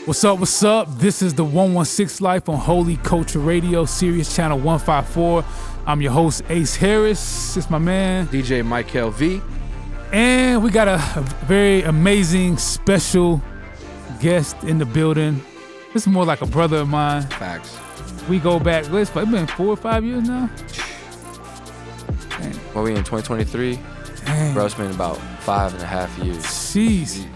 What's up, what's up? This is the 116 Life on Holy Culture Radio, Sirius Channel 154. I'm your host, Ace Harris. It's my man, DJ Mykael V. And we got a very amazing, special guest in the building. This is more like a brother of mine. Facts. We go back, it's been 4 or 5 years now? Well, we in 2023? Dang. Bro, it's been about 5.5 years. Jeez.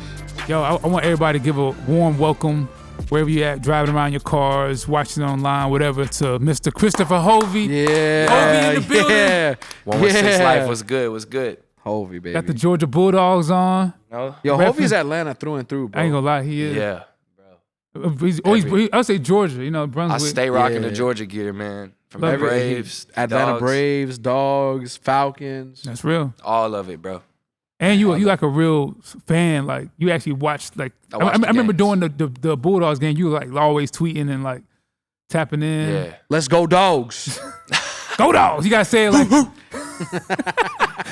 Yo, I want everybody to give a warm welcome, wherever you at, driving around your cars, watching online, whatever, to Mr. Christopher Hulvey. Yeah. Hulvey in the building. Yeah. 116 Life was good. Hulvey, baby. Got the Georgia Bulldogs on. No? Yo, Reference- Hulvey's Atlanta through and through, bro. I ain't gonna lie, he is. Yeah. He's always, I would say Georgia, I Brunswick. stay rocking the Yeah. Georgia gear, man. From Love the it. Braves, Atlanta Dogs, Braves, Dogs, Falcons. That's real. all of it, bro. And you like a real fan. Like you actually watched. Like I watched the remember games. doing the Bulldogs game. You were like always tweeting and like tapping in. Yeah. Let's go, Dogs. Go Dogs! You gotta say it like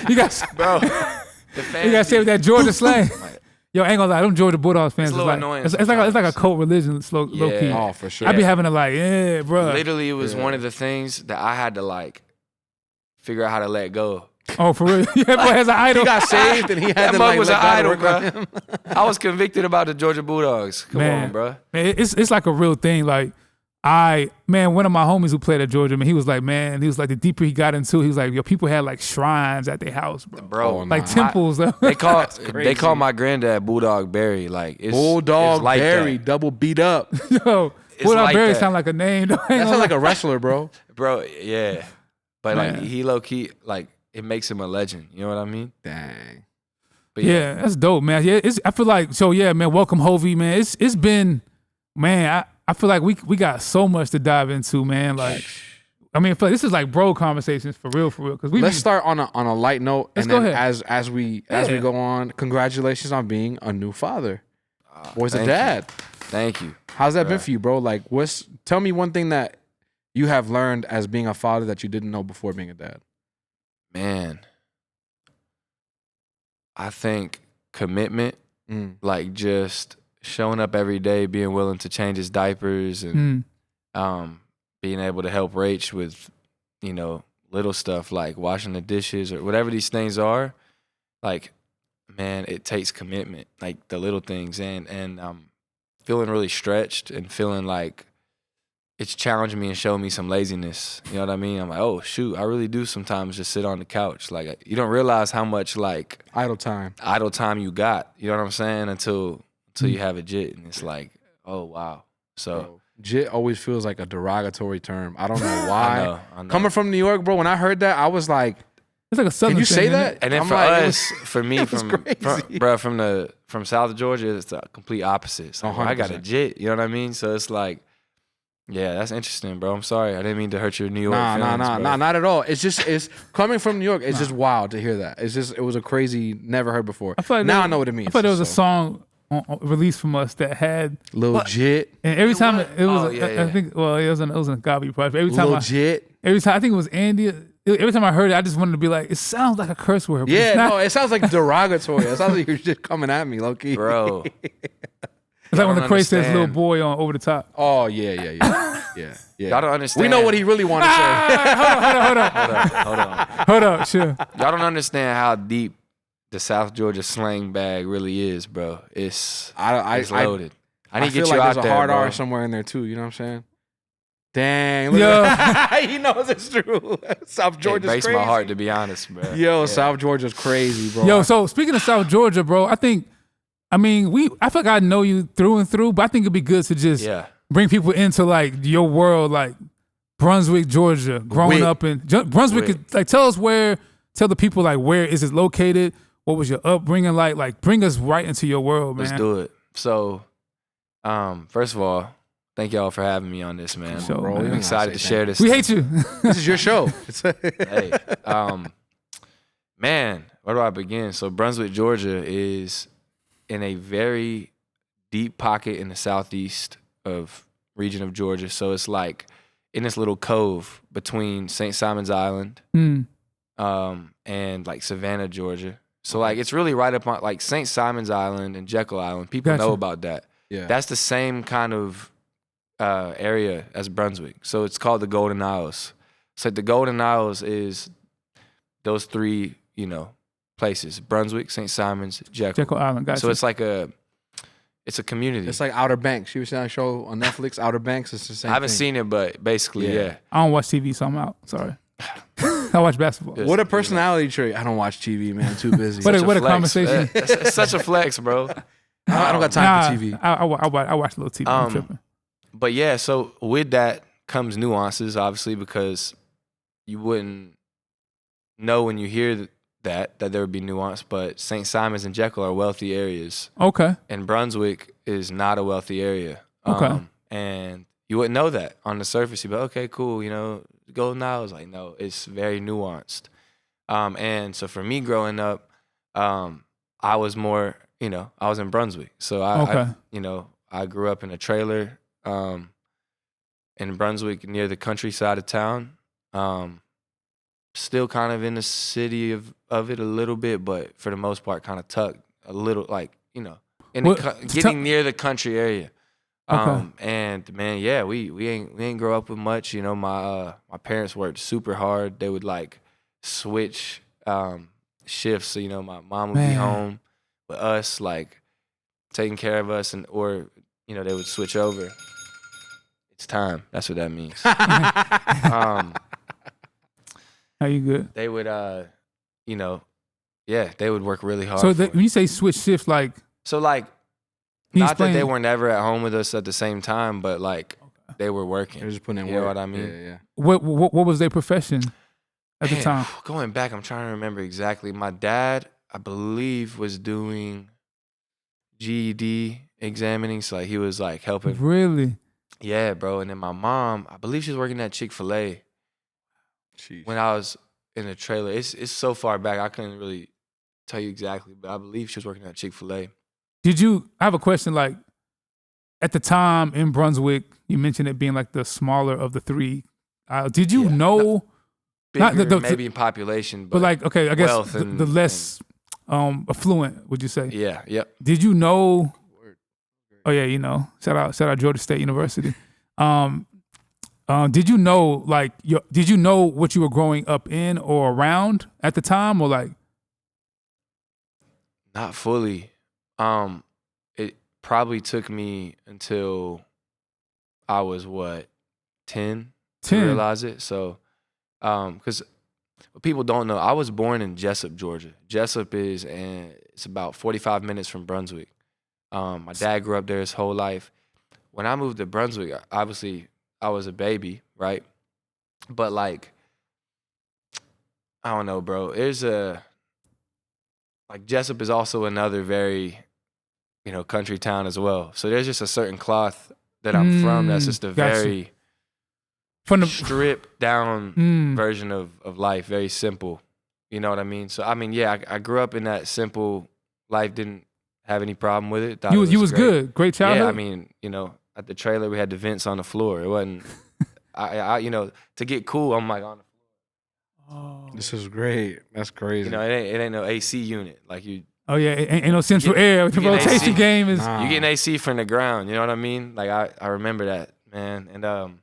you gotta. Bro, the fans You gotta say it with that Georgia slang. Like, Yo, I ain't gonna lie. Them Georgia Bulldogs fans. It's a little like, annoying It's like a sometimes. cult religion. Low key. Yeah. Oh, for sure. I be having to like, yeah, bro. literally, it was Yeah. one of the things that I had to like figure out how to let go. Oh, for real? Yeah, boy has an idol. He got saved and he had That to mug like was let an God idol, work on bro. him. I was convicted about the Georgia Bulldogs. Come on, bro. Man, it's like a real thing. Like one of my homies who played at Georgia, man, he was like the deeper he got into, he was like, yo, people had like shrines at their house, bro. Bro, Oh, Like nah. temples. They call crazy. my granddad Bulldog Barry. Like it's Bulldog it's like Barry, that. double beat up. Yo, It's Bulldog like Barry that. sound like a name. Though. That sounds like a wrestler, bro. Bro. Yeah, but Man. like he low key like it makes him a legend. You know what I mean? Dang. But Yeah, that's dope, man. Yeah, I feel like man. Welcome, Hulvey, man. It's been, man. I feel like we got so much to dive into, man. Like, I mean, I feel like this is like bro conversations for real, because we. Let's start on a light note, Let's and go then ahead. as we Yeah. go on, congratulations on being a new father. Boy's a thank dad. Thank you. How's that been Bruh. for you, bro? Like, tell me one thing that you have learned as being a father that you didn't know before being a dad. Man, I think commitment, like just showing up every day, being willing to change his diapers and being able to help Rach with, little stuff like washing the dishes or whatever these things are. Like, man, it takes commitment, like the little things, and feeling really stretched and feeling like it's challenging me and showing me some laziness. You know what I mean? I'm like, oh shoot, I really do sometimes just sit on the couch. Like you don't realize how much like Idle time. you got. You know what I'm saying? Until you have a jit, and it's like, oh wow. So Bro, jit always feels like a derogatory term. I don't know why. I know. Coming from New York, bro, when I heard that, I was like, It's like a southern can you thing, say isn't that? it? And then I'm for like, it us, for me, it was crazy. from South Georgia, it's the complete opposite. So I got a 100%. jit. You know what I mean? So it's like, yeah, that's interesting, bro. I'm sorry, I didn't mean to hurt your New York feelings, bro. not at all. It's coming from New York. It's just wild to hear that. It was a crazy, never heard before. I feel like Now I know what it means. I thought there was a so. song released from us that had, Lil Jit, and every time what? it was, Oh, yeah, I yeah. think, well, it was a Gabi project. Every time Lil Jit. I think it was Andy. Every time I heard it, I just wanted to be like, it sounds like a curse word. But Yeah, it's not. no, it sounds like derogatory. It sounds like you're just coming at me, low key. Bro. It's like when don't the Craze says understand. "little boy" on Over the Top. Oh yeah. Y'all don't understand. We know what he really wanted to say. Hold on. Hold up, sure. Y'all don't understand how deep the South Georgia slang bag really is, bro. It's loaded. I need to feel get you like out there's a there, hard bro. R somewhere in there too. You know what I'm saying? Dang, look Yo. at that. He knows it's true. South It Georgia's breaks crazy. my heart, to be honest, bro. Yo, Yeah. South Georgia's crazy, bro. Yo, so speaking of South Georgia, bro, I feel like I know you through and through, but I think it'd be good to just Yeah. bring people into like your world, like Brunswick, Georgia, growing Wick. up in Brunswick. Wick. Is, like, tell the people like where is it located? What was your upbringing like? Like, bring us right into your world, man. Let's do it. So, first of all, thank y'all for having me on this, man. Sure, Bro, man. you I'm don't excited gotta to say share this. We hate you. This is your show. Hey, man, where do I begin? So Brunswick, Georgia is in a very deep pocket in the southeast of region of Georgia. So it's like in this little cove between St. Simon's Island and like Savannah, Georgia. So like it's really right up on like St. Simon's Island and Jekyll Island. People Gotcha. know about that. Yeah. That's the same kind of area as Brunswick. So it's called the Golden Isles. So the Golden Isles is those three, places: Brunswick, St. Simons, Jekyll. Jekyll Island, gotcha. So it's like it's a community. It's like Outer Banks. You were seeing a show on Netflix, Outer Banks. It's the same I haven't thing. seen it, but basically, yeah. I don't watch TV, so I'm out. Sorry. I watch basketball. Yes. What a personality trait. I don't watch TV, man. I'm too busy. What Such a flex. conversation. It's such a flex, bro. I don't got time for TV. I watch a little TV. I'm tripping. But yeah, so with that comes nuances, obviously, because you wouldn't know when you hear that there would be nuance. But St. Simons and Jekyll are wealthy areas. Okay. And Brunswick is not a wealthy area. Okay. And you wouldn't know that on the surface. You'd be okay, cool. Golden Isles, like, no, it's very nuanced. And so for me growing up, I was more, I was in Brunswick. So I grew up in a trailer in Brunswick near the countryside of town. Still kind of in the city of it a little bit, but for the most part kind of tucked a little, like, getting near the country area. Okay. And man, yeah, we ain't grow up with much. My parents worked super hard. They would like switch shifts. So, my mom would be home with us, like taking care of us, or they would switch over. It's time. That's what that means. Are you good? They would, they would work really hard. So when you say switch shifts, like, not that they were never at home with us at the same time, but like they were working. They're just putting in You work. know what I mean? Yeah. what was their profession at the time? Going back, I'm trying to remember exactly. My dad, I believe, was doing GED examining, so like he was like helping. Really? Yeah, bro. And then my mom, I believe she was working at Chick-fil-A when I was in the trailer. It's so far back, I couldn't really tell you exactly, but I believe she was working at Chick-fil-A. I have a question, like, at the time in Brunswick, you mentioned it being like the smaller of the three. Did you know? Bigger, maybe in population, but like, okay, I guess and, the less affluent, would you say? Yeah, yep. Did you know? Oh yeah, shout out Georgia State University. Did you know, like, did you know what you were growing up in or around at the time, or like? Not fully. It probably took me until I was 10 to realize it. So, because people don't know, I was born in Jessup, Georgia. Jessup it's about 45 minutes from Brunswick. My dad grew up there his whole life. When I moved to Brunswick, obviously I was a baby, right? But like, I don't know, bro. Jessup is also another very, country town as well. So there's just a certain cloth that I'm from that's just a very stripped down version of life, very simple. You know what I mean? So, I mean, yeah, I grew up in that simple life, didn't have any problem with it. You was good. Great childhood? Yeah, I mean, at the trailer, we had the vents on the floor. It wasn't, to get cool, I'm like on the floor. Oh. This is great. That's crazy. It ain't no AC unit. Like you. Oh yeah, ain't no central air. The rotation game is. You get an AC from the ground. You know what I mean? Like I remember that, man. And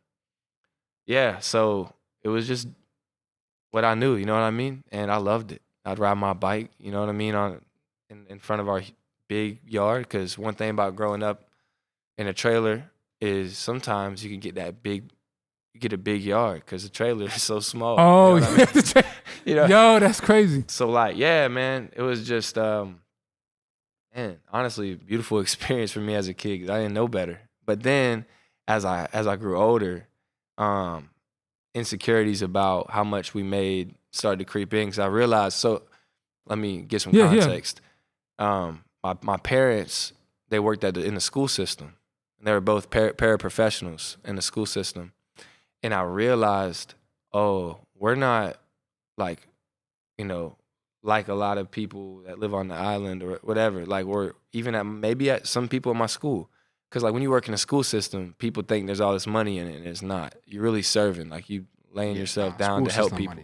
yeah. So it was just what I knew. You know what I mean? And I loved it. I'd ride my bike. You know what I mean? In front of our big yard. Because one thing about growing up in a trailer is sometimes you can get you get a big yard because the trailer is so small. Oh, you know what I mean? Yo, that's crazy. So like, yeah, man, it was just, man, honestly, beautiful experience for me as a kid because I didn't know better. But then as I grew older, insecurities about how much we made started to creep in because I realized. So let me get some context. Yeah. My parents, they worked in the school system, and they were both paraprofessionals in the school system. And I realized, we're not like, like a lot of people that live on the island or whatever. Like we're even at some people in my school. Because like when you work in a school system, people think there's all this money in it, and it's not. You're really serving. Like you laying yourself down to help people.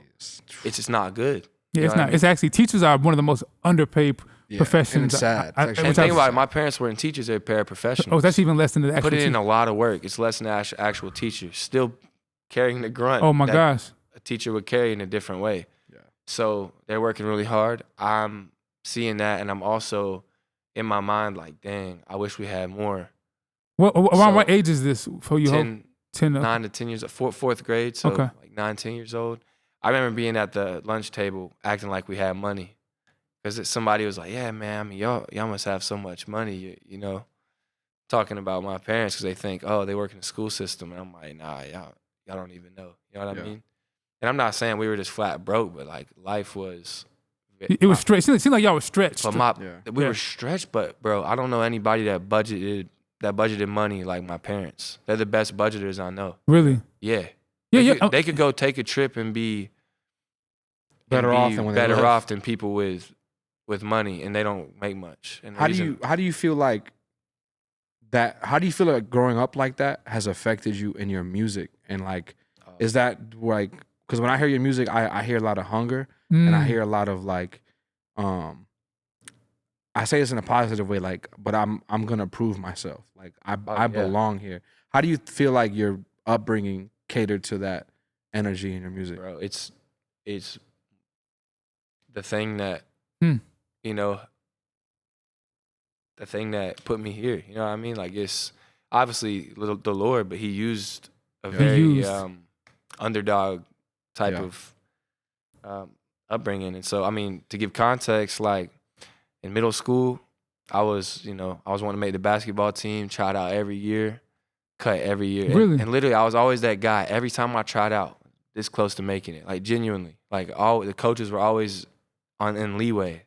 It's just not good. Yeah, it's not. It's actually, teachers are one of the most underpaid profession. And it's sad. And think about it, my parents weren't teachers, they're paraprofessionals. Oh, that's even less than the actual Put it in a lot of work. It's less than the actual teacher. Still carrying the grunt. Oh my gosh. A teacher would carry in a different way. Yeah. So they're working really hard. I'm seeing that, and I'm also in my mind like, dang, I wish we had more. Around what age is this for you? 9 to 10 years, fourth grade, so like 9, 10 years old. I remember being at the lunch table acting like we had money. Because somebody was like, yeah, man, I mean, y'all must have so much money, you know, talking about my parents because they think, oh, they work in the school system. And I'm like, nah, y'all don't even know. You know what I mean? And I'm not saying we were just flat broke, but like life was. It was stretched. It seemed like y'all were stretched. But we were stretched, but bro, I don't know anybody that budgeted money like my parents. They're the best budgeters I know. Really? Yeah. Yeah, They could go take a trip and be better off than people with money, and they don't make much. And how do you feel like that? How do you feel like growing up like that has affected you in your music? And like, is that like, because when I hear your music, I hear a lot of hunger, and I hear a lot of like, I say this in a positive way, like, but I'm gonna prove myself. Like I belong here. How do you feel like your upbringing catered to that energy in your music? Bro, it's the thing that you know, the thing that put me here. You know what I mean? Like, it's obviously the Lord, but He used a very underdog type of upbringing. And so, I mean, to give context, like in middle school, I was wanting to make the basketball team, tried out every year, cut every year. Really? And literally, I was always that guy. Every time I tried out, this close to making it, like genuinely. Like the coaches were always in leeway.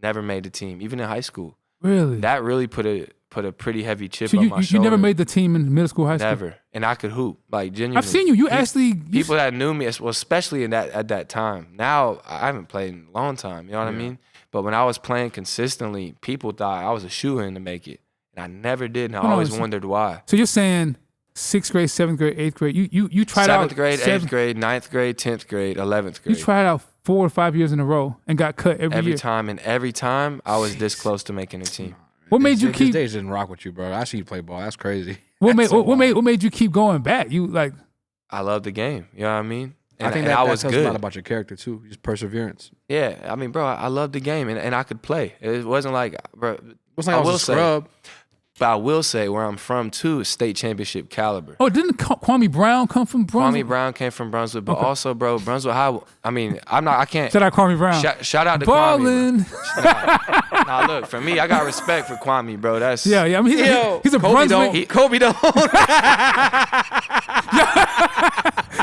Never made the team, even in high school. Really? That really put a pretty heavy chip on my shoulder. You never made the team in middle school, high school? Never. And I could hoop, like genuinely. I've seen you. You actually... People that knew me, well, especially at that time. Now, I haven't played in a long time, you know what I mean? But when I was playing consistently, people thought I was a shoo-in to make it. And I never did, and I always wondered why. So you're saying 6th grade, 7th grade, 8th grade, you tried out... 7th grade, 8th grade, 9th grade, 10th grade, 11th grade. You tried out 4 or 5 years in a row and got cut every year. Every time, I was this close to making a team. What made you keep... These days didn't rock with you, bro. I see you play ball. That's crazy. What made you keep going back? You like... I love the game. You know what I mean? And I think that tells a lot about your character, too. Just perseverance. Yeah. I mean, bro, I love the game, and I could play. It wasn't like... Bro, it wasn't like I was a scrub. But I will say, where I'm from, too, is state championship caliber. Oh, didn't Kwame Brown come from Brunswick? Kwame Brown came from Brunswick, but also, bro, Brunswick High, I mean, I can't. Shout out Kwame Brown. Shout out to Ballin'. Kwame. Nah, look, for me, I got respect for Kwame, bro. That's... Yeah, I mean, he's a Kobe Brunswick. Kobe don't.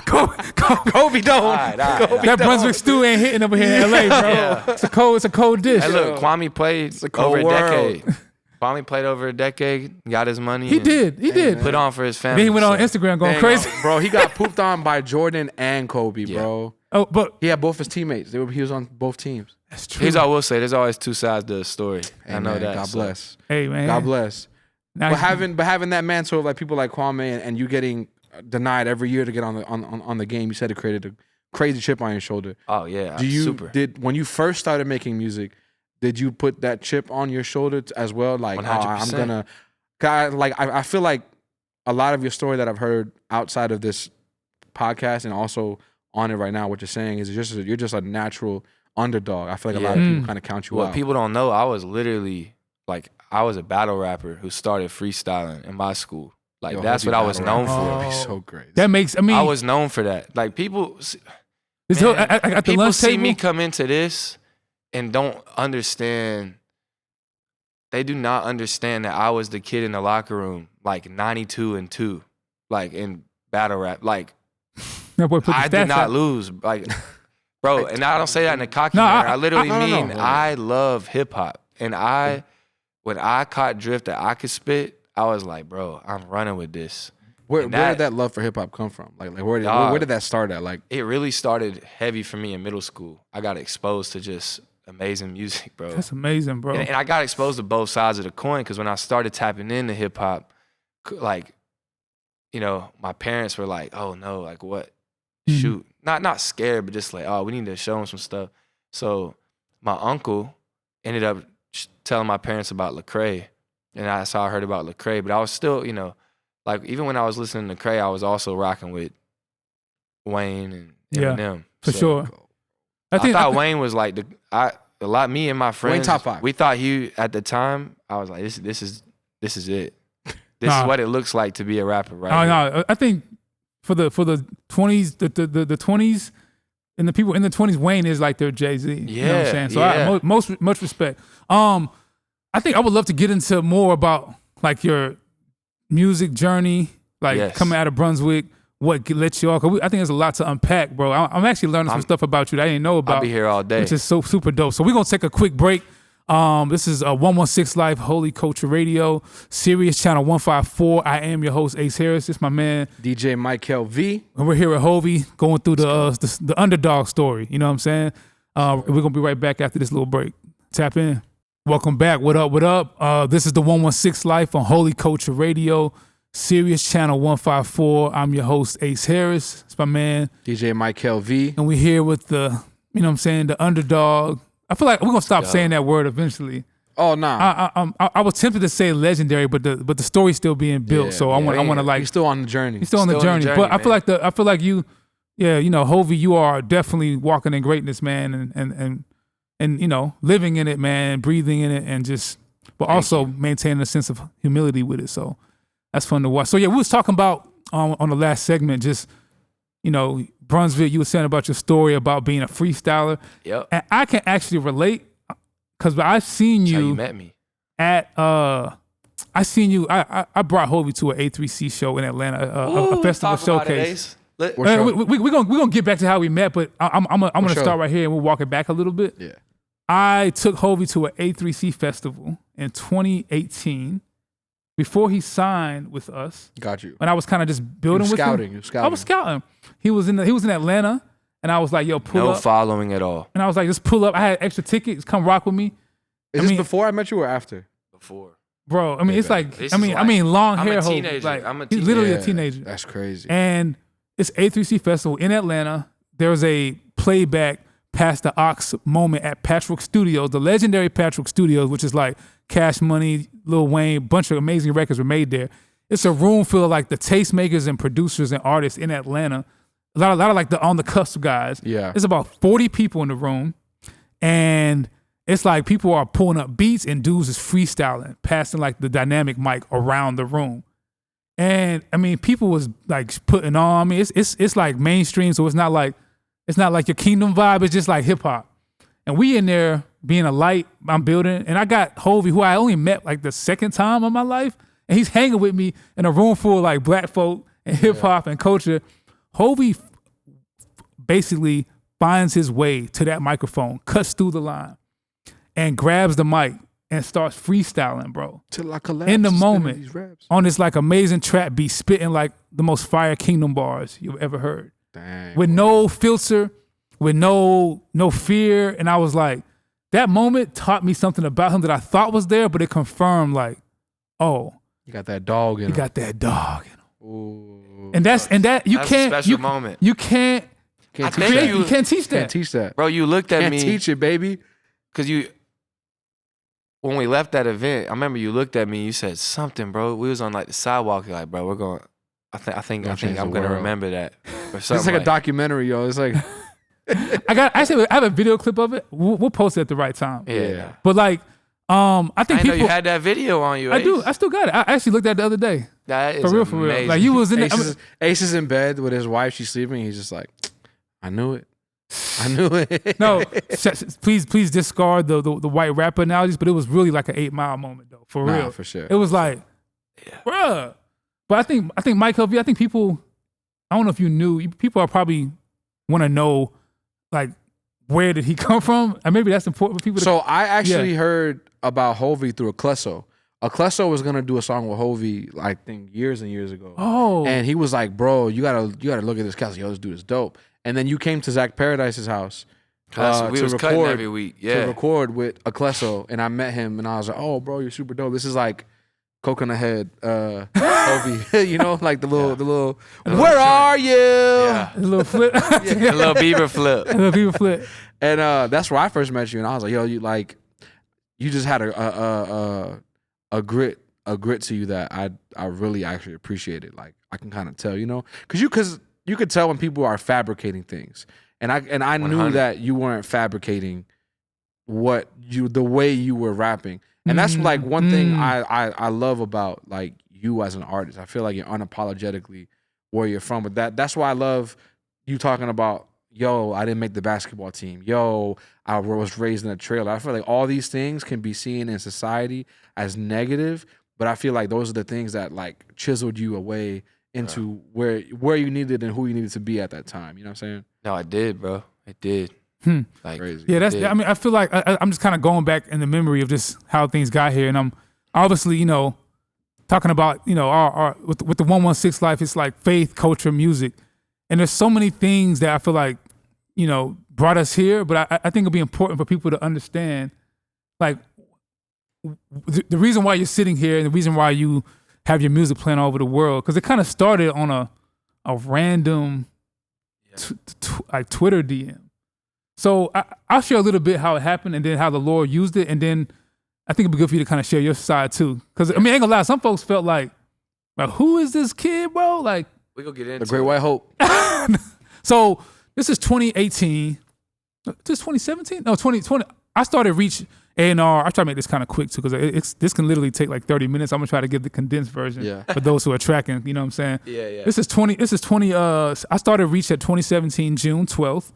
Kobe don't. All right. That Brunswick stew ain't hitting over here in LA, bro. Yeah. It's a cold dish. Hey, look, Kwame played over a decade. Kwame played over a decade, got his money. He did. Put on for his family. Then he went on Instagram going crazy. Bro, he got pooped on by Jordan and Kobe, bro. Oh, but he had both his teammates. He was on both teams. That's true. Here's what I will say. There's always two sides to the story. Hey, I know man, that. God bless. Hey, man. God bless. Now But having that mantle of like people like Kwame and you getting denied every year to get on the game, you said it created a crazy chip on your shoulder. Oh yeah, When you first started making music, did you put that chip on your shoulder as well? Like, 100%. I feel like a lot of your story that I've heard outside of this podcast and also on it right now, what you're saying is you're just a natural underdog. I feel like a lot of people kind of count you out. What people don't know, I was literally like, I was a battle rapper who started freestyling in my school. Like, that's what I was known for. That'd be so great. That makes, I was known for that. Like, people, people see me come into this and don't understand. They do not understand that I was the kid in the locker room, like 92-2, like in battle rap. Like, I did not lose. Like, bro, and I don't say that in a cocky manner. I literally mean I love hip hop. And when I caught drift that I could spit, I was like, bro, I'm running with this. Where did that love for hip hop come from? Like where did that start at? Like, it really started heavy for me in middle school. I got exposed to just amazing music, bro. That's amazing, bro. And I got exposed to both sides of the coin because when I started tapping into hip hop, like, you know, my parents were like, oh no, like what? Shoot. Not scared, but just like, oh, we need to show them some stuff. So my uncle ended up telling my parents about Lecrae, and that's how I heard about Lecrae. But I was still, like even when I was listening to Lecrae, I was also rocking with Wayne and Eminem. For sure. I thought Wayne was like me and my friends. Wayne top 5. We thought he at the time. I was like, this is it. This is what it looks like to be a rapper, right? No, I think for the 20s, the 20s, and the people in the 20s, Wayne is like their Jay-Z. Yeah, you know what I'm saying? So much respect. I think I would love to get into more about like your music journey, like coming out of Brunswick, what let you off. I think there's a lot to unpack, bro. I'm actually learning some stuff about you that I didn't know about. I'll be here all day. Which is so super dope. So we're going to take a quick break. This is 116 Life, Holy Culture Radio, Sirius Channel 154. I am your host, Ace Harris. This is my man, DJ Mykael V. And we're here at Hulvey going through the underdog story. You know what I'm saying? We're going to be right back after this little break. Tap in. Welcome back. What up? What up? This is the 116 Life on Holy Culture Radio, Sirius Channel 154. I'm your host, Ace Harris. It's my man, DJ Mykael V. And we're here with the, you know what I'm saying, the underdog. I feel like we're going to stop saying that word eventually. Oh, nah. I was tempted to say legendary, but the story's still being built. I want to like. He's still on the journey. He's still on the journey. But I feel like you, Hulvey, you are definitely walking in greatness, man, and living in it, man, breathing in it, and just, but also maintaining a sense of humility with it. So that's fun to watch. So we was talking about on the last segment, just Brunswick. You were saying about your story about being a freestyler. Yep. And I can actually relate because I've seen you. That's how you met me. I brought Hulvey to an A3C show in Atlanta, a festival showcase. We're gonna get back to how we met, but I'm gonna start right here and we'll walk it back a little bit. Yeah. I took Hulvey to an A3C festival in 2018 before he signed with us. Got you. And I was kind of just building with him. You were scouting. I was scouting. He was in Atlanta, and I was like, "Yo, pull up." No following at all. And I was like, "Just pull up." I had extra tickets. Come rock with me. Is this before I met you or after? Before. Bro, I mean, it's like, long hair. I'm a teenager. Like, I'm a he's teenager. literally a teenager. That's crazy. And it's A3C Festival in Atlanta. There's a playback past the Ox moment at Patchwork Studios, the legendary Patchwork Studios, which is like Cash Money, Lil Wayne, bunch of amazing records were made there. It's a room full of like the tastemakers and producers and artists in Atlanta. A lot of like the on the cusp guys. Yeah. There's about 40 people in the room. And it's like people are pulling up beats and dudes is freestyling, passing like the dynamic mic around the room. And I mean, people was like putting on. I mean, it's like mainstream, so it's not like your Kingdom vibe. It's just like hip hop. And we in there being a light, I'm building, and I got Hulvey, who I only met like the second time of my life, and he's hanging with me in a room full of like black folk and hip hop and culture. Hulvey basically finds his way to that microphone, cuts through the line, and grabs the mic and starts freestyling, bro. In the moment, on this like amazing trap beat, spitting like the most fire Kingdom bars you've ever heard. Dang, with no filter, with no fear. And I was like, that moment taught me something about him that I thought was there, but it confirmed like, oh, you got that dog in him. You got that dog in him. Ooh. And that's a special moment. You can't teach that. Can't teach that. Bro, you looked at me. Can't teach it, baby. Because when we left that event, I remember you looked at me, you said something, bro. We was on like the sidewalk, you're like, bro, we're going, I think I'm gonna remember that. Or something. It's like a documentary, yo. It's like I have a video clip of it. We'll post it at the right time. Yeah. But like, I think I know you had that video on you. I Ace. do. I still got it. I actually looked at it the other day. That is for real. Like you was in Ace is in bed with his wife. She's sleeping. He's just like, I knew it. No, please discard the white rapper analogies, but it was really like an 8 Mile moment though, for real. For sure. It was like, bruh. But I think Mykael V, I think people, I don't know if you knew, people are probably want to know like where did he come from, and maybe that's important for people. So I actually heard about Hulvey through Akleso. Akleso was gonna do a song with Hulvey, I think years and years ago. Oh, and he was like, "Bro, you gotta look at this cast. Yo, this dude is dope." And then you came to Zach Paradise's house we was cutting every week, to record with Akleso, and I met him, and I was like, "Oh, bro, you're super dope. This is like Coconut Head, Hulvey, you know, like the little. Where are you? Yeah, the little flip, the little Bieber flip, the little Bieber flip." And that's where I first met you, and I was like, "Yo, you like." you just had a grit to you that I really actually appreciated. Like I can kind of tell, because you could tell when people are fabricating things, and I knew 100. that you weren't fabricating the way you were rapping, and that's like one thing I love about like you as an artist. I feel like you're unapologetically where you're from, but that's why I love you talking about. Yo, I didn't make the basketball team. Yo, I was raised in a trailer. I feel like all these things can be seen in society as negative, but I feel like those are the things that like chiseled you away into where you needed and who you needed to be at that time. You know what I'm saying? No, I did, bro. I did. Like Crazy. Yeah, I feel like I'm just kind of going back in the memory of just how things got here, and I'm obviously, talking about, our with the 116 life. It's like faith, culture, music, and there's so many things that I feel like, brought us here. But I think it'll be important for people to understand, like, the reason why you're sitting here and the reason why you have your music playing all over the world, because it kind of started on a random like Twitter DM. So I'll share a little bit how it happened and then how the Lord used it, and then I think it'd be good for you to kind of share your side too. Because I mean, I ain't gonna lie, some folks felt like, who is this kid, bro? Like, we gonna get into the Great White Hope. So this is 2018. This is 2017? No, 2020. I started Reach A&R. I try to make this kind of quick too, because this can literally take like 30 minutes. I'm gonna try to give the condensed version for those who are tracking. You know what I'm saying? Yeah. This is 20. I started Reach at 2017 June 12th.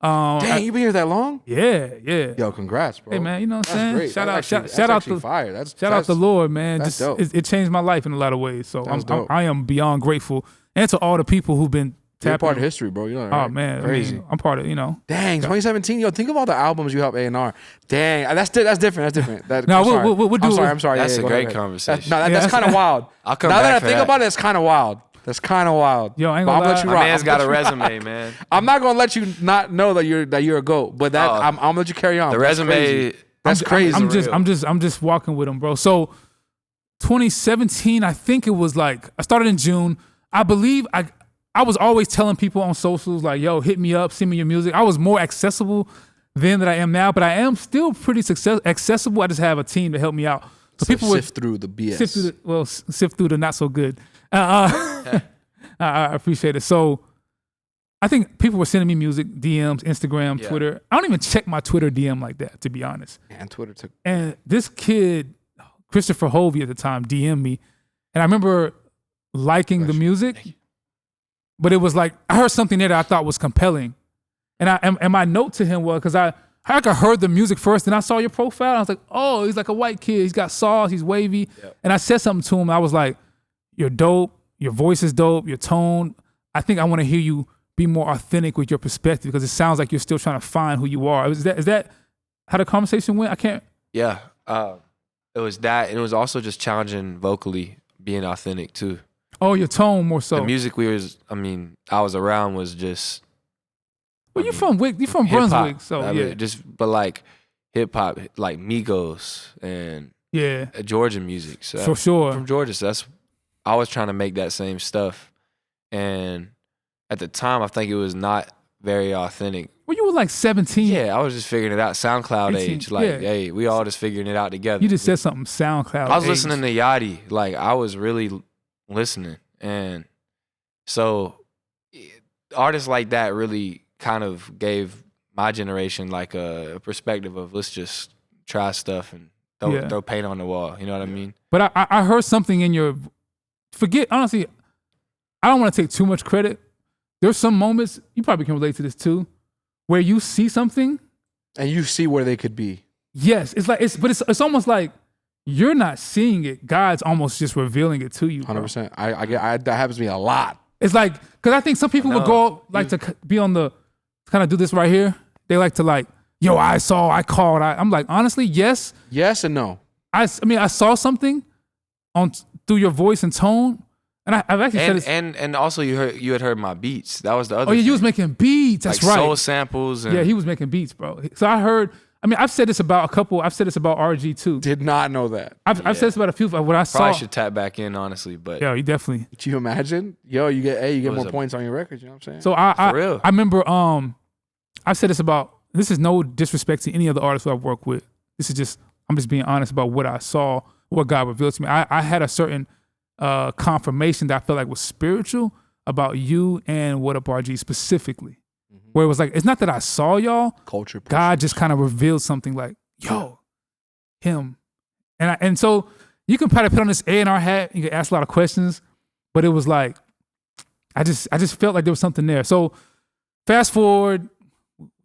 Dang, you been here that long? Yeah. Yo, congrats, bro. Hey man, you know what I'm saying? Great. Shout That's out actually to fire. Shout out the Lord, man. That's Just dope. it changed my life in a lot of ways. So I am beyond grateful, and to all the people who've been You're tapping. part of history, bro. You know that, Oh right? man, Crazy. I mean, I'm part of. Dang, 2017. Yo, think of all the albums you helped A&R. Dang, that's different. That's different. We'll do. I'm sorry. That's a go great ahead. conversation. That's kind of wild. I'll come now back that I for think that. about it, it's kind of wild. That's kind of wild. Yo, I ain't But gonna I'm lie. let you My rock. man's I'm got a let you rock. resume, man. I'm not gonna let you not know that you're a GOAT, but I'm gonna let you carry on. The That's resume. crazy. That's crazy. I'm just walking with him, bro. So 2017, I think it was like I started in June. I believe I was always telling people on socials like, yo, hit me up, send me your music. I was more accessible then than I am now, but I am still pretty accessible. I just have a team to help me out. So people would sift through the BS. Sift through the not so good. I appreciate it. So I think people were sending me music, DMs, Instagram, Twitter. I don't even check my Twitter DM like that, to be honest. And Twitter took. And this kid, Christopher Hulvey at the time, DM'd me. And I remember liking the music, but it was like, I heard something there that I thought was compelling. And my note to him was, because I heard the music first, and I saw your profile, and I was like, oh, he's like a white kid. He's got sauce, he's wavy. Yep. And I said something to him. I was like, you're dope. Your voice is dope. Your tone. I think I want to hear you be more authentic with your perspective, because it sounds like you're still trying to find who you are. Is that how the conversation went? I can't. Yeah. It was that, and it was also just challenging vocally, being authentic too. Oh, your tone more so. The music I was around was just. Well, you're from Brunswick, so but like hip hop, like Migos and Georgian music. So for sure, from Georgia. So I was trying to make that same stuff, and at the time, I think it was not very authentic. Well, you were like 17. Yeah, I was just figuring it out. SoundCloud 18, age, like, hey, we all just figuring it out together. You just said something. SoundCloud. I was age. listening to Yachty, like I was really listening, and so artists like that really kind of gave my generation like a perspective of let's just try stuff and throw paint on the wall. You know what I mean? But I heard something in your. Honestly, I don't want to take too much credit. There's some moments, you probably can relate to this too, where you see something and you see where they could be. Yes, it's almost like you're not seeing it. God's almost just revealing it to you. 100%. I that happens to me a lot. It's like, because I think some people would go like to be on the kind of do this right here. They like to like, yo, I called. I'm like, honestly, yes and no. I mean, I saw something through your voice and tone. And I've actually said this. And also you had heard my beats. That was the other thing. thing. You was making beats. That's like right. Soul samples. And he was making beats, bro. So I heard, I've said this about I've said this about RG too. Did not know that. I've said this about a few, what I saw. Probably should tap back in, honestly, but. Yeah, you definitely. Can you imagine? Yo, you get more points on your records, you know what I'm saying? So I remember, I've said this is no disrespect to any of the artists who I've worked with. This is just I'm just being honest about what I saw, what God revealed to me. I had a certain confirmation that I felt like was spiritual about you and What Up RG specifically. Where it was like, it's not that I saw y'all. Culture. God just kind of revealed something like, yo, him. And so you can probably put on this A&R hat, you can ask a lot of questions, but it was like, I just felt like there was something there. So fast forward,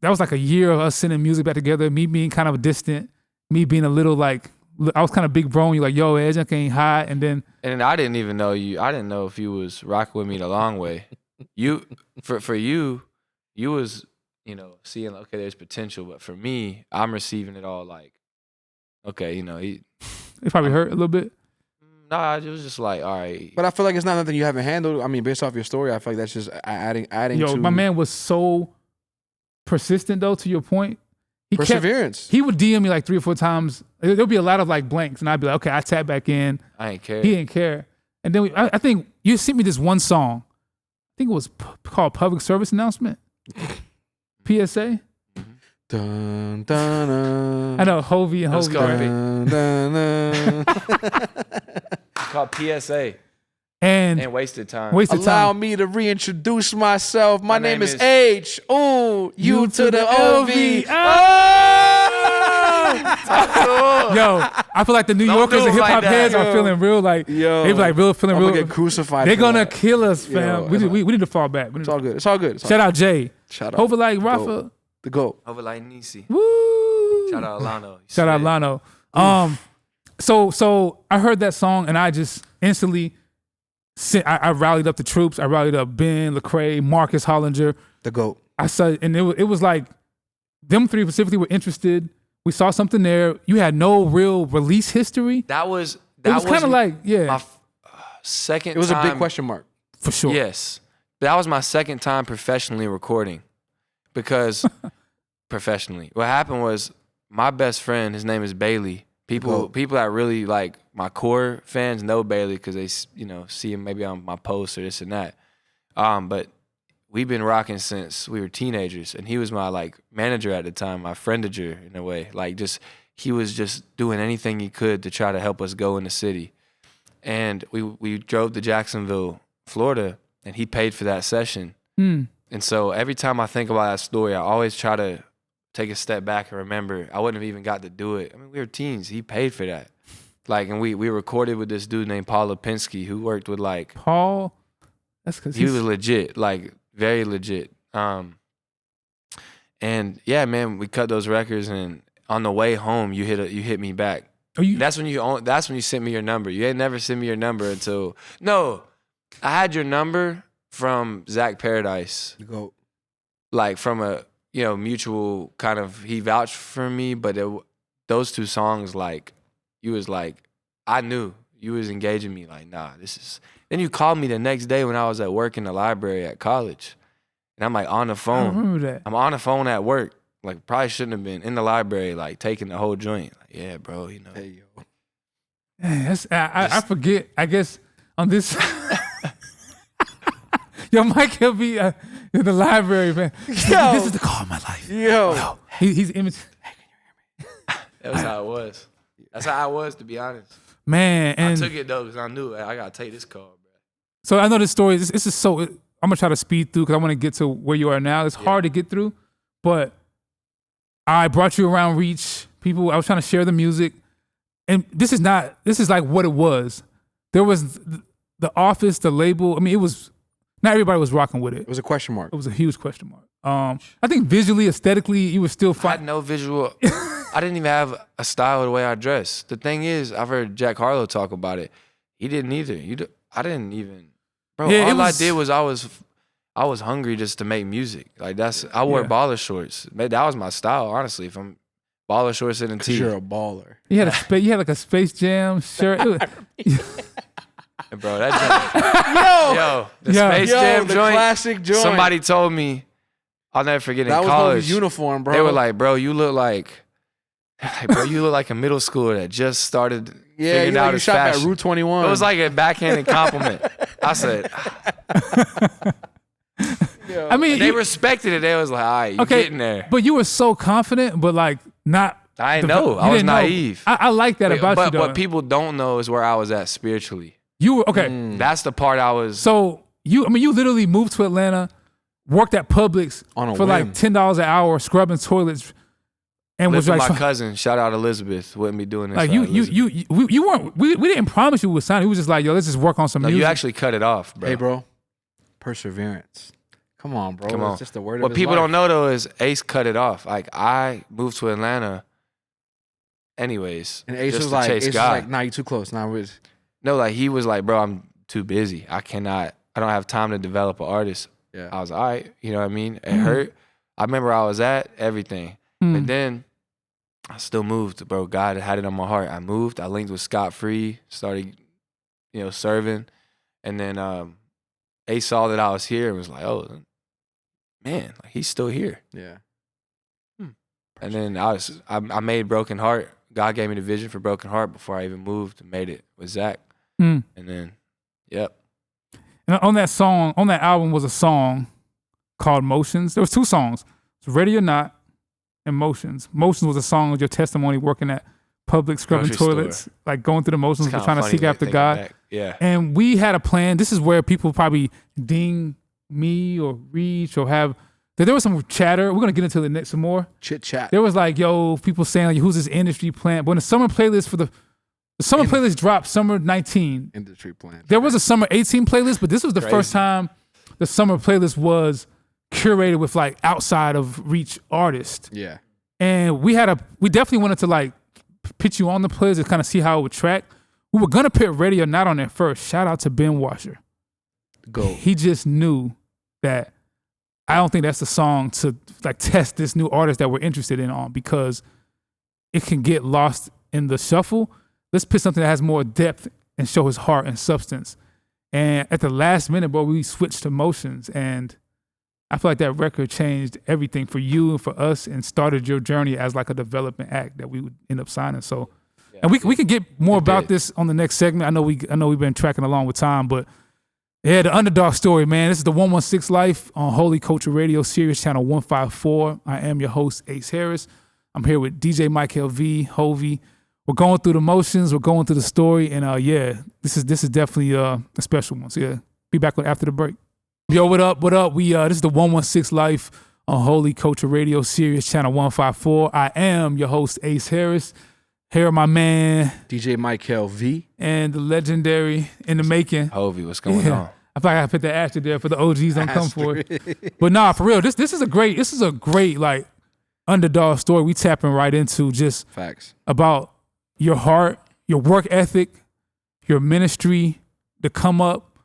that was like a year of us sending music back together, me being kind of distant, me being a little like, I was kind of big bro, and you're like, yo, Edge, I can't hide. And then I didn't even know you. I didn't know if you was rocking with me the long way. You, for you was, you know, seeing, okay, there's potential. But for me, I'm receiving it all like, okay, you know, it probably hurt a little bit. Nah, it was just like, all right. But I feel like it's not nothing you haven't handled. I mean, based off your story, I feel like that's just adding Yo, to... my man was so persistent, though, to your point. Perseverance. He would DM me like 3 or 4 times. There'll be a lot of like blanks, and I'd be like, okay, I tap back in. I ain't care. He didn't care. And then I think you sent me this one song. I think it was called Public Service Announcement. PSA. Dun, dun, dun. I know, Hulvey and Hulvey. It's called PSA. And Wasted Time. Allow me to reintroduce myself. My name is H. Ooh, you to the OV. Yo, I feel like the New Yorkers and hip hop heads are feeling real like, they be like feeling I'm real. gonna get crucified. They're gonna kill us, fam. We need to fall back. It's all good. It's all good. Shout out Jay. Shout out. Hopefully like Rafa. The GOAT. Over like Nisi. Woo. Shout out Lano. Shout out Lano. So I heard that song and I just instantly I rallied up the troops. I rallied up Ben, Lecrae, Marcus Hollinger. The GOAT. I saw, and it was like them 3 specifically were interested. We saw something there. You had no real release history. That was kind of like, yeah. My second time. It was a big question mark. For sure. Yes. That was my second time professionally recording. Because professionally. What happened was my best friend, his name is Bailey. People that really like my core fans know Bailey because they, you know, see him maybe on my posts or this and that. But we've been rocking since we were teenagers, and he was my like manager at the time, my friendager in a way. Like he was just doing anything he could to try to help us go in the city. And we drove to Jacksonville, Florida, and he paid for that session. And so every time I think about that story, I always try to take a step back and remember I wouldn't have even got to do it. I mean, we were teens. He paid for that. Like, and we recorded with this dude named Paul Lipinski who worked with like... Paul? That's because he was legit, like very legit. And yeah, man, we cut those records, and on the way home, you hit me back. That's when you sent me your number. You had never sent me your number until... No, I had your number from Zach Paradise. The GOAT. Like from a, you know, mutual kind of, he vouched for me, but those 2 songs, like, you was like, I knew you was engaging me like, nah, this is, then you called me the next day when I was at work in the library at college. And I'm like on the phone. I remember that. I'm on the phone at work. Like probably shouldn't have been in the library, like taking the whole joint. Like, yeah, bro, you know. Hey, yo. Man, I forget, I guess on this... Yo, Mykael V in the library, man. Yo. This is the call of my life. Yo. He's image. That was how it was. That's how I was, to be honest. Man, and I took it though because I knew I gotta take this call, bro. So I know this story. This is so. I'm gonna try to speed through because I want to get to where you are now. It's hard to get through, but I brought you around Reach. People, I was trying to share the music, and this is like what it was. There was the office, the label. I mean, it was. Not everybody was rocking with it. It was a question mark. It was a huge question mark. I think visually, aesthetically, you were still fine. I had no visual. I didn't even have a style of the way I dressed. The thing is, I've heard Jack Harlow talk about it. He didn't either. I didn't even. Bro, Yeah, all I did was I was hungry just to make music. Like I wore baller shorts. That was my style, honestly. From baller shorts and a tee. You're a baller. You had like a Space Jam shirt. Bro, that joint. Space Jam the joint. Classic joint. Somebody told me, I'll never forget in that college. was Hulvey's uniform, bro. They were like, bro, you look like a middle schooler that just started figuring out his shop fashion. At Route 21. It was like a backhanded compliment. I said, I mean, they respected it. They was like, all right, you getting there. But you were so confident, but like not I know. I was naive. I like that about you, though. But what people don't know is where I was at spiritually. You were, okay. That's the part I was. So, you literally moved to Atlanta, worked at Publix for like $10 an hour, scrubbing toilets, and was like, my cousin, shout out Elizabeth, wouldn't be doing this. Like you weren't. We didn't promise you would sign. He was just like, yo, let's just work on some music. You actually cut it off, bro. Hey, bro, perseverance. Come on, bro. Come on. It's just the word of What his people life. don't know though is Ace cut it off. Like I moved to Atlanta, anyways. And Ace just was to like, chase Ace was God. like, nah, you too close. Nah, No, like he was like, bro, I'm too busy. I don't have time to develop an artist. Yeah. I was all right, you know what I mean? It hurt. I remember where I was at, everything. But then I still moved, bro. God had it on my heart. I moved. I linked with Scott Free, started, serving. And then Ace saw that I was here and was like, oh, man, like he's still here. Yeah. And then I made Broken Heart. God gave me the vision for Broken Heart before I even moved and made it with Zach. And then, yep. And on that album was a song called Motions. There was 2 songs. It's Ready or Not and Motions. Motions was a song of your testimony working at Publix, scrubbing Grocery toilets, store. like going through the motions, trying to seek after God. Back. Yeah. And we had a plan. This is where people probably ding me or reach or have. There was some chatter. We're gonna get into the next some more Chit chat. There was like, yo, people saying like, who's this industry plant? But when the summer playlist for the summer playlist dropped, summer 19. Industry plant. There was a summer 18 playlist, but this was the first time the summer playlist was curated with like outside of reach artists. Yeah. And we definitely wanted to like pitch you on the playlist to kind of see how it would track. We were gonna put Ready or Not on there first. Shout out to Ben Washer. Go. He just knew that I don't think that's the song to like test this new artist that we're interested in on, because it can get lost in the shuffle. Let's pick something that has more depth and show his heart and substance. And at the last minute, bro, we switched to Motions, and I feel like that record changed everything for you and for us and started your journey as like a development act that we would end up signing. So, and we can get more about this on the next segment. I know we've been tracking along with time, but yeah, the underdog story, man. This is the 116 Life on Holy Culture Radio, Sirius Channel 154. I am your host, Ace Harris. I'm here with DJ Mykael V, Hulvey. We're going through the motions. We're going through the story, and this is definitely a special one. So yeah, be back after the break. Yo, what up? What up? This is the 116 Life on Holy Culture Radio, Sirius Channel 154. I am your host, Ace Harris. Here, my man DJ Mykael V and the legendary in the making Hulvey, what's going on? I feel like I put that asterisk there for the OGs don't come for it. But nah, for real, this is a great like underdog story. We tapping right into just facts about your heart, your work ethic, your ministry, the come up.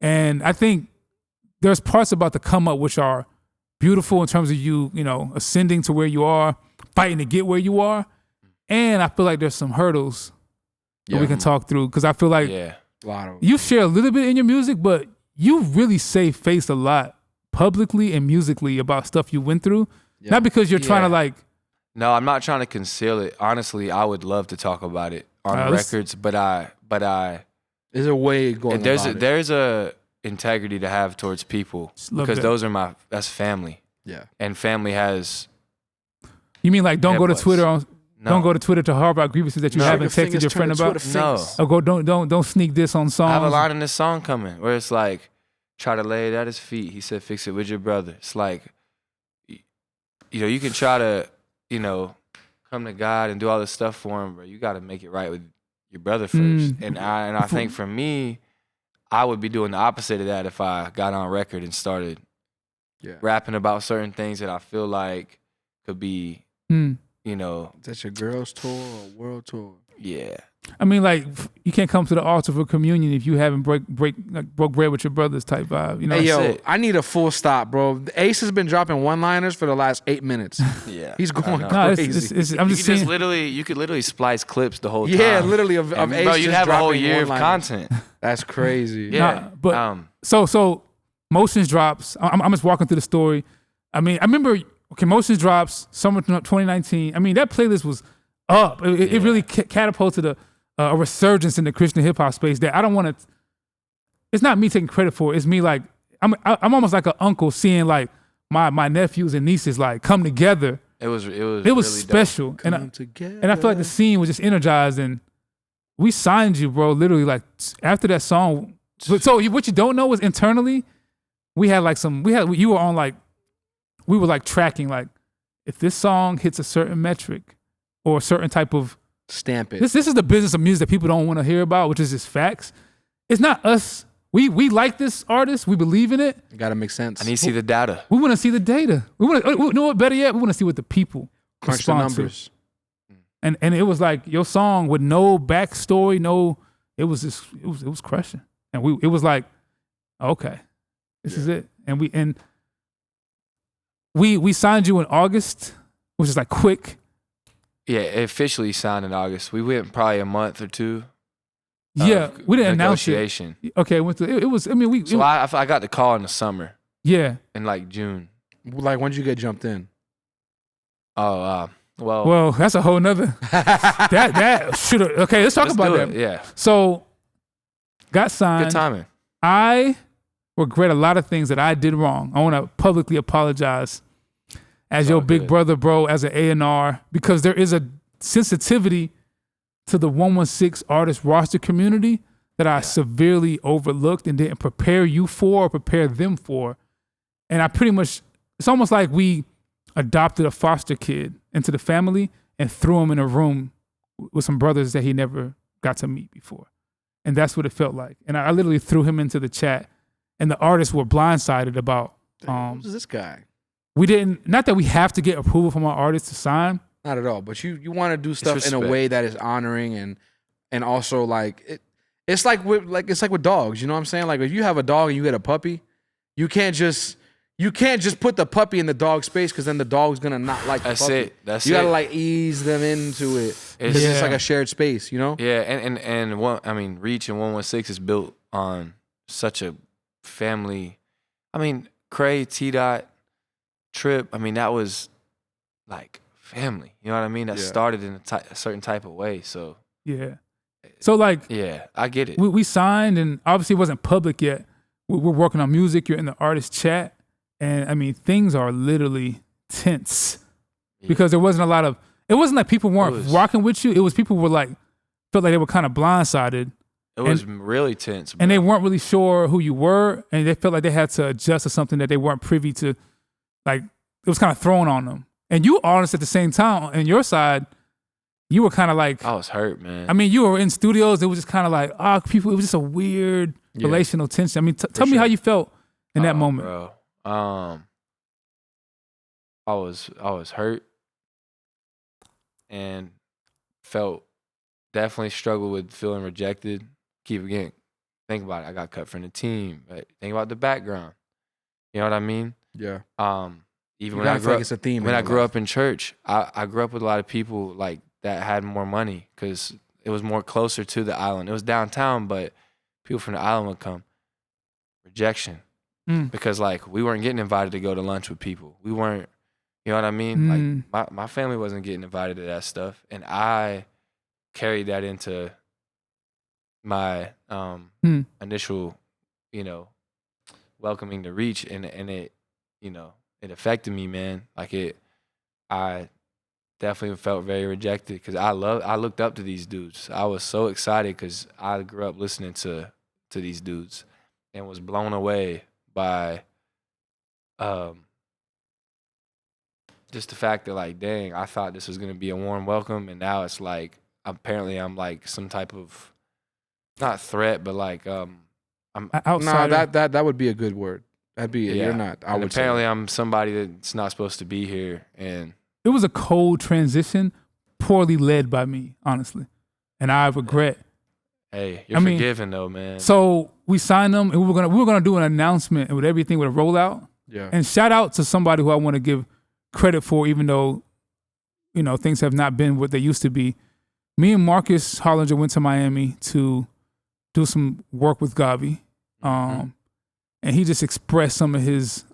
And I think there's parts about the come up which are beautiful in terms of you ascending to where you are, fighting to get where you are. And I feel like there's some hurdles that we can talk through, because I feel like you share a little bit in your music, but you really save face a lot publicly and musically about stuff you went through. Yeah. Not because you're trying to like. No, I'm not trying to conceal it. Honestly, I would love to talk about it on records, but I. There's a way going. There's a integrity to have towards people, because that's family. Yeah, and family has. You mean like don't go to Twitter Don't go to Twitter to harbor out grievances that you haven't texted your friend about. No. Or don't sneak this on songs. I have a line in this song coming where it's like, try to lay it at his feet. He said, fix it with your brother. It's like, you can try to, come to God and do all this stuff for him, but you got to make it right with your brother first. And I think for me, I would be doing the opposite of that if I got on record and started rapping about certain things that I feel like could be, Is that your girls tour or world tour? Yeah. I mean, like, you can't come to the altar for communion if you haven't broke bread with your brothers type vibe. Hey, yo, I need a full stop, bro. Ace has been dropping one-liners for the last 8 minutes. Yeah. He's going crazy. I'm just saying. You could literally splice clips the whole time. Yeah, literally of Ace. Bro, you have a whole year of content. That's crazy. Yeah. So Motions drops. I'm just walking through the story. I mean, I remember. Okay, Motions drops, summer 2019. I mean, that playlist was up. It really catapulted a resurgence in the Christian hip hop space that I don't want to. It's not me taking credit for it. It's me like I'm almost like an uncle seeing like my nephews and nieces like come together It was really special. And I feel like the scene was just energized, and we signed you, bro, literally like after that song. So what you don't know is internally, we had like you were on like, we were like tracking, like if this song hits a certain metric or a certain type of, stamp it. This is the business of music that people don't want to hear about, which is just facts. It's not us. We like this artist. We believe in it. It gotta make sense. I need to see the data. We want to see the data. You know what? Better yet, we want to see what the people crunch the numbers. And it was like your song with no backstory, it was crushing. And it was like, okay, this is it. And we signed you in August, which is like quick. Yeah, it officially signed in August. We went probably a month or two. Yeah, we didn't announce it. Okay, it was. I mean, I got the call in the summer. Yeah, in like June. Like, when did you get jumped in? Oh, well, that's a whole nother. that should have. Okay, let's talk about that. Yeah. So, got signed. Good timing. I regret a lot of things that I did wrong. I want to publicly apologize as your big brother, bro, as an A&R, because there is a sensitivity to the 116 artist roster community that I severely overlooked and didn't prepare you for or prepare them for. And I pretty much, it's almost like we adopted a foster kid into the family and threw him in a room with some brothers that he never got to meet before. And that's what it felt like. And I literally threw him into the chat, and the artists were blindsided about. Who's this guy? We didn't, not that we have to get approval from our artists to sign. Not at all. But you want to do stuff in a way that is honoring and also like it's like with dogs. You know what I'm saying? Like if you have a dog and you get a puppy, you can't just put the puppy in the dog space because then the dog's gonna not like the puppy. That's you it. gotta like ease them into it. It's just like a shared space, you know? Yeah, and Reach and 116 is built on such a family. I mean, Cray, T-Dot, Trip, I mean, that was like family. You know what I mean? That started in a certain type of way. So yeah. So like I get it. We signed, and obviously it wasn't public yet. We're working on music. You're in the artist chat, and I mean things are literally tense because there wasn't a lot of. It wasn't like people weren't rocking with you. It was people were like felt like they were kind of blindsided. It was really tense, bro. And they weren't really sure who you were, and they felt like they had to adjust to something that they weren't privy to. Like it was kind of thrown on them. And you honest at the same time, on your side, you were kind of like... I was hurt, man. I mean, you were in studios. It was just kind of like, people, it was just a weird relational tension. I mean, tell me how you felt in that moment. Bro. I was hurt and definitely struggled with feeling rejected. Think about it. I got cut from the team. Right? Think about the background. You know what I mean? Yeah. Even when I grew up in church, I grew up with a lot of people like that had more money because it was more closer to the island. It was downtown, but people from the island would come. Rejection. Because like we weren't getting invited to go to lunch with people. We weren't, you know what I mean? Like my family wasn't getting invited to that stuff. And I carried that into my initial, welcoming to Reach, and it, it affected me, man. Like I definitely felt very rejected because I looked up to these dudes. I was so excited because I grew up listening to these dudes and was blown away by just the fact that like, dang, I thought this was gonna be a warm welcome, and now it's like apparently I'm like some type of not threat, but like I'm outsider. No, that would be a good word. That'd be you're not. I would apparently say. I'm somebody that's not supposed to be here, and it was a cold transition, poorly led by me, honestly, and I regret. Hey, you're forgiven though, man. So we signed them, and we were gonna do an announcement with everything with a rollout. Yeah. And shout out to somebody who I want to give credit for, even though things have not been what they used to be. Me and Marcus Hollinger went to Miami to do some work with Gavi. And he just expressed some of his,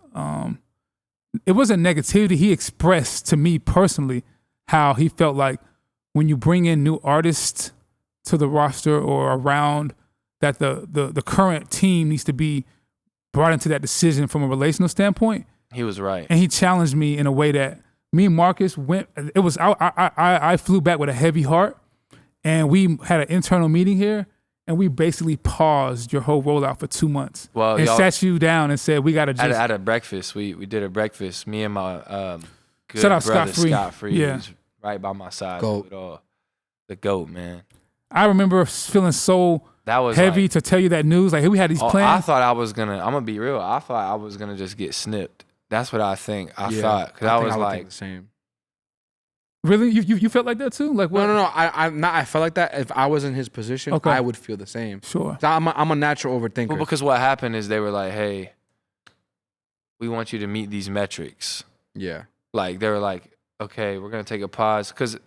it wasn't negativity. He expressed to me personally how he felt like when you bring in new artists to the roster or around, that the current team needs to be brought into that decision from a relational standpoint. He was right. And he challenged me in a way that me and Marcus went. It was I flew back with a heavy heart, and we had an internal meeting here, and we basically paused your whole rollout for 2 months. Well, and sat you down and said, we got to just at a breakfast. We did a breakfast. Me and my good shout out brother Scott Free. He Yeah. was right by my side. Goat. With all. The GOAT, man. I remember feeling so That was heavy like, to tell you that news. Like, hey, we had these plans. I thought I was gonna. I'm gonna be real. I thought I was gonna just get snipped. That's what I think. I thought because I was would like think the same. Really? You felt like that too? Like what? No. I felt like that. If I was in his position, Okay. I would feel the same. Sure. I'm a natural overthinker. well, because what happened is they were like, hey, we want you to meet these metrics. Yeah. Like they were like, okay, we're gonna take a pause because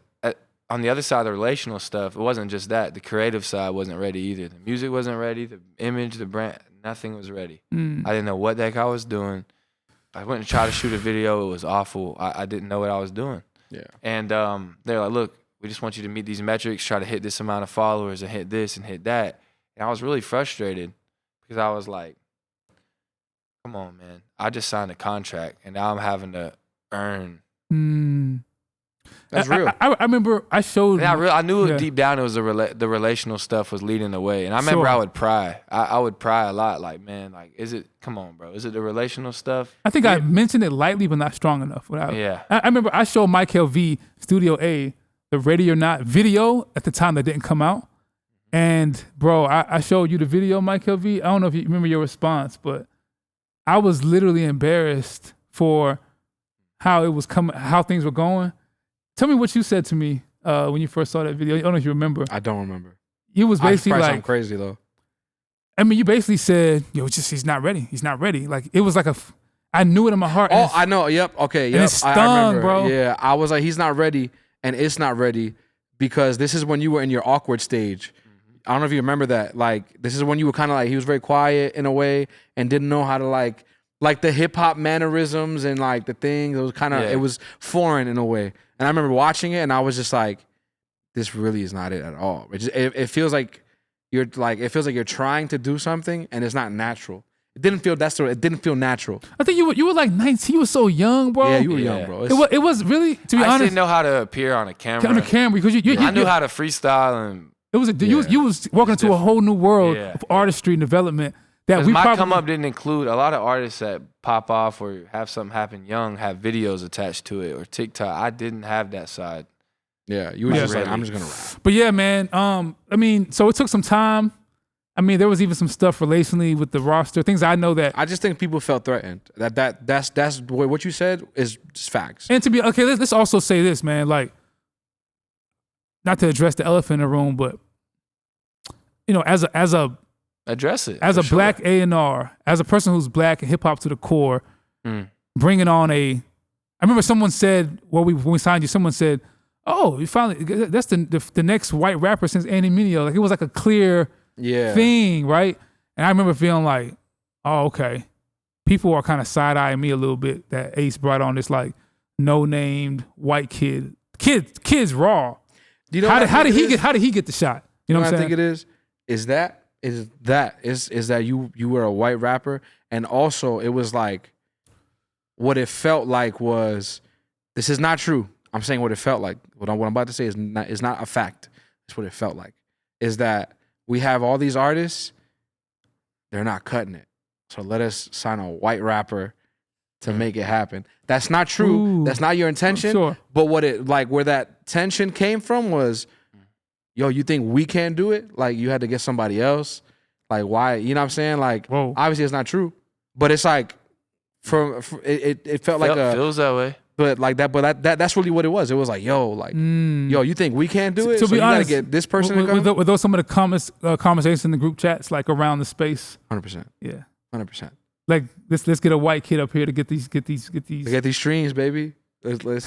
on the other side of the relational stuff, it wasn't just that. The creative side wasn't ready either. The music wasn't ready. The image, the brand, nothing was ready. I didn't know what the heck I was doing. I went and tried to shoot a video. It was awful. I didn't know what I was doing. Yeah. And they're like, look, we just want you to meet these metrics, try to hit this amount of followers and hit this and hit that. And I was really frustrated because I was like, come on, man. I just signed a contract and now I'm having to earn. That's real. I remember I showed. Yeah, I knew deep down it was the relational stuff was leading the way. And I remember I would pry. I would pry a lot. Like, man, like, come on, bro. Is it the relational stuff? I think I mentioned it lightly, but not strong enough. Yeah. I remember I showed Mykael V Studio A, the Ready or Not video at the time that didn't come out. And bro, I showed you the video, Mykael V. I don't know if you remember your response, but I was literally embarrassed for how it was coming, how things were going. Tell me what you said to me when you first saw that video. I don't know if you remember. I don't remember. You was basically like, something crazy though. I mean, you basically said, yo, he's not ready. He's not ready. Like, it was like I knew it in my heart. Oh, I know. Yep. Okay. Yep. And it stung, I remember. bro. Yeah. I was like, he's not ready, and it's not ready because this is when you were in your awkward stage. I don't know if you remember that. Like, this is when you were kind of like, he was very quiet in a way and didn't know how to like the hip hop mannerisms and like the things. It was kind of, it was foreign in a way. And I remember watching it and I was just like, this really is not it at all. It feels like you're trying to do something and it's not natural. It didn't feel natural. I think you were like 19. You were so young, bro. Yeah, you were young, bro. It was really, to be honest. I didn't know how to appear on a camera. On the camera, because I knew how to freestyle and it was you was walking into a whole new world of artistry and development that we my come up didn't include a lot of artists that pop off or have something happen young have videos attached to it or TikTok. I didn't have that side. Yeah, you were just like, I'm just gonna rap. But yeah, man. I mean, so it took some time. I mean, there was even some stuff relationally with the roster, things I know that I just think people felt threatened. That's what you said is just facts. And to be okay, let's also say this, man. Like, not to address the elephant in the room, but you know, as a address it as a black A&R, as a person who's black and hip hop to the core, bringing on I remember someone said when we signed you, someone said, "Oh, you finally that's the next white rapper since Andy Mineo." Like, it was like a clear thing, right? And I remember feeling like, "Oh, okay." People are kind of side eyeing me a little bit that Ace brought on this like no named white kid. Kid's raw. Do you know how did he get the shot? You know what I'm saying? I think it is that you were a white rapper, and also it was like what it felt like was, this is not true. I'm saying what it felt like. What I'm about to say is not a fact. It's what it felt like. Is that we have all these artists, they're not cutting it. So let us sign a white rapper to make it happen. That's not true. Ooh. That's not your intention. Sure. But where that tension came from was, yo, you think we can't do it? Like, you had to get somebody else? Like, why? You know what I'm saying? Like, obviously it's not true. But it's like, it felt like feels that way. But like that, that's really what it was. It was like, yo, you think we can't do it? To so be you honest, gotta get this person to come? Were those some of the conversations in the group chats, like around the space? 100%. Yeah. 100%. Like, let's get a white kid up here to get these. To get these streams, baby. Let's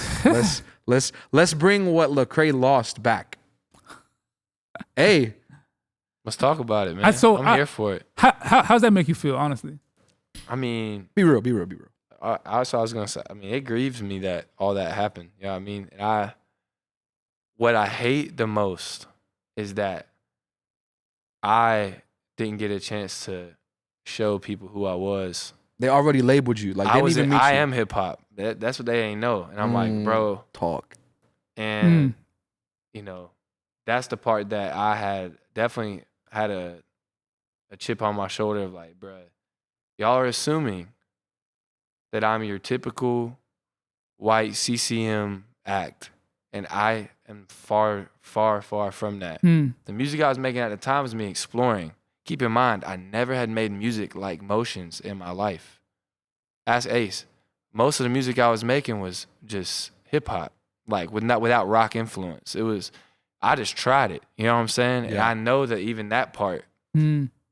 bring what Lecrae lost back. Hey, let's talk about it, man. I'm here for it. How's that make you feel, honestly? I mean, be real. I was gonna say. I mean, it grieves me that all that happened. You know what I mean? And what I hate the most is that I didn't get a chance to show people who I was. They already labeled you. Like, they didn't even meet you. I am hip hop. That's what they ain't know. And I'm like, bro. Talk. And, you know, that's the part that I had definitely had a chip on my shoulder of like, bro, y'all are assuming that I'm your typical white CCM act. And I am far, far, far from that. The music I was making at the time was me exploring. Keep in mind, I never had made music like Motions in my life. Ask Ace. Most of the music I was making was just hip hop, like without rock influence. I just tried it. You know what I'm saying? Yeah. And I know that even that part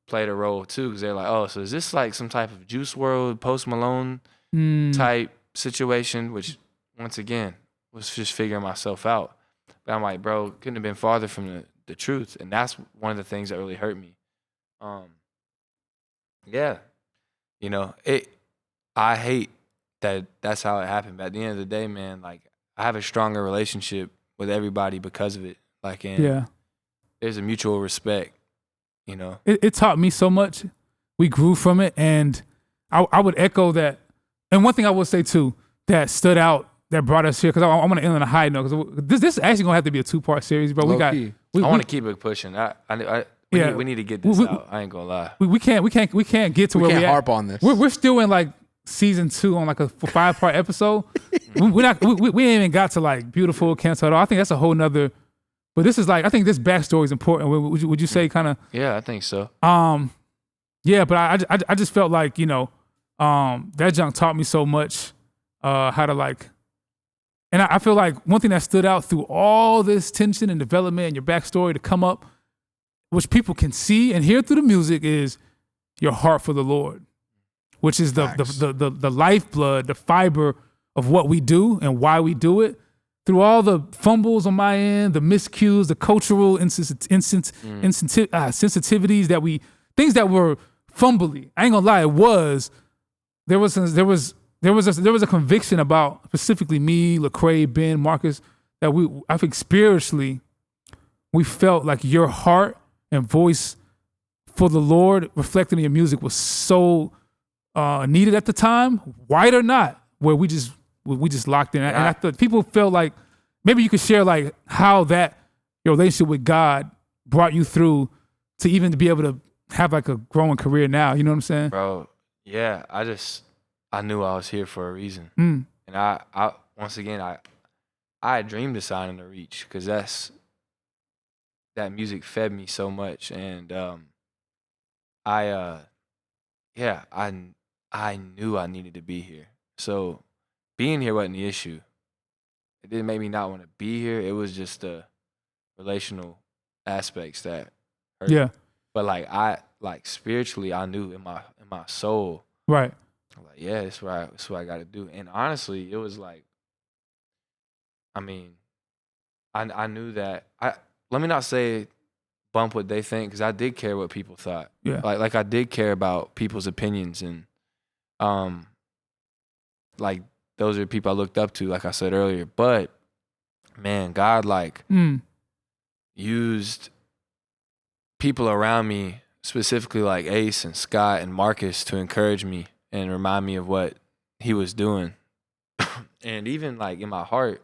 played a role too, because they're like, oh, so is this like some type of Juice WRLD, Post Malone type situation? Which, once again, was just figuring myself out. But I'm like, bro, couldn't have been farther from the truth. And that's one of the things that really hurt me. Yeah. You know, I hate that that's how it happened. But at the end of the day, man, like, I have a stronger relationship with everybody because of it. Like, and there's a mutual respect, you know. It taught me so much. We grew from it. And I would echo that. And one thing I would say too, that stood out, that brought us here, because I want to end on a high note, because this is actually going to have to be a 2-part series, bro. I want to keep it pushing. We need to get this out. I ain't gonna lie. We can't get to where we can't harp on this. We're still in like season 2 on like a 5-part episode. we ain't even got to like Beautiful, Can't Tell It All. I think that's a whole nother. But this is like, I think this backstory is important. Would you say kind of? Yeah, I think so. Yeah, but I just felt like, you know, that junk taught me so much how to like. And I feel like one thing that stood out through all this tension and development and your backstory to come up, which people can see and hear through the music, is your heart for the Lord, which is the lifeblood, the fiber of what we do and why we do it. Through all the fumbles on my end, the miscues, the cultural sensitivities things that were fumbly. I ain't gonna lie, there was a conviction about specifically me, Lecrae, Ben, Marcus, that I think spiritually, we felt like your heart and voice for the Lord reflected in your music was so needed at the time, white or not, where we just locked in. And I thought people felt like maybe you could share like how that your relationship with God brought you through to even to be able to have like a growing career now. You know what I'm saying? Bro, yeah. I knew I was here for a reason. And I once again, I dreamed of signing to Reach, because that music fed me so much. And I knew I needed to be here. So being here wasn't the issue. It didn't make me not want to be here. It was just the relational aspects that hurt. Yeah. But like spiritually, I knew in my soul. Right. I'm like, yeah, that's what I got to do. And honestly, it was like, I mean, I knew that. Let me not say bump what they think, because I did care what people thought. Yeah. Like I did care about people's opinions, and like those are people I looked up to, like I said earlier. But man, God used people around me, specifically like Ace and Scott and Marcus, to encourage me and remind me of what he was doing. And even like in my heart,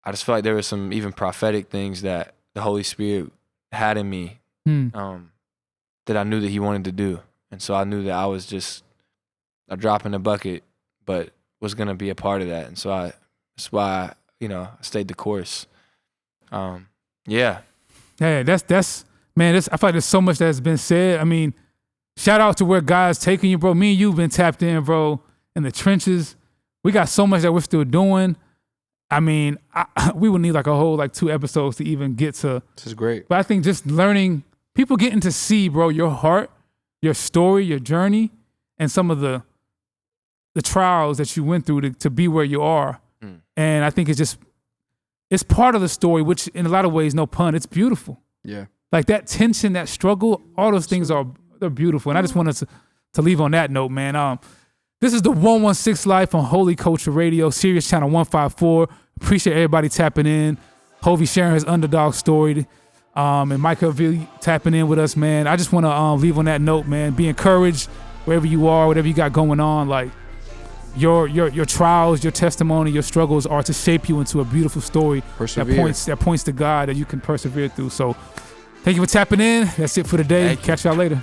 I just felt like there were some even prophetic things that the Holy Spirit had in me that I knew that he wanted to do. And so I knew that I was just a drop in the bucket, but was going to be a part of that. And so that's why, I stayed the course. Yeah. Yeah, that's man, I feel like there's so much that's been said. I mean, shout out to where God's taking you, bro. Me and you've been tapped in, bro, in the trenches. We got so much that we're still doing. I mean, we would need like a whole like 2 episodes to even get to. This is great. But I think just learning, people getting to see, bro, your heart, your story, your journey, and some of the trials that you went through to be where you are. And I think it's part of the story, which in a lot of ways, no pun, it's beautiful. Yeah. Like that tension, that struggle, all those things they're beautiful. And I just wanted to leave on that note, man. This is the 116 Life on Holy Culture Radio, Sirius Channel 154. Appreciate everybody tapping in. Hulvey sharing his underdog story. And Mykael V tapping in with us, man. I just want to leave on that note, man. Be encouraged wherever you are, whatever you got going on. Like, your trials, your testimony, your struggles are to shape you into a beautiful story that points to God that you can persevere through. So thank you for tapping in. That's it for today. Catch y'all later.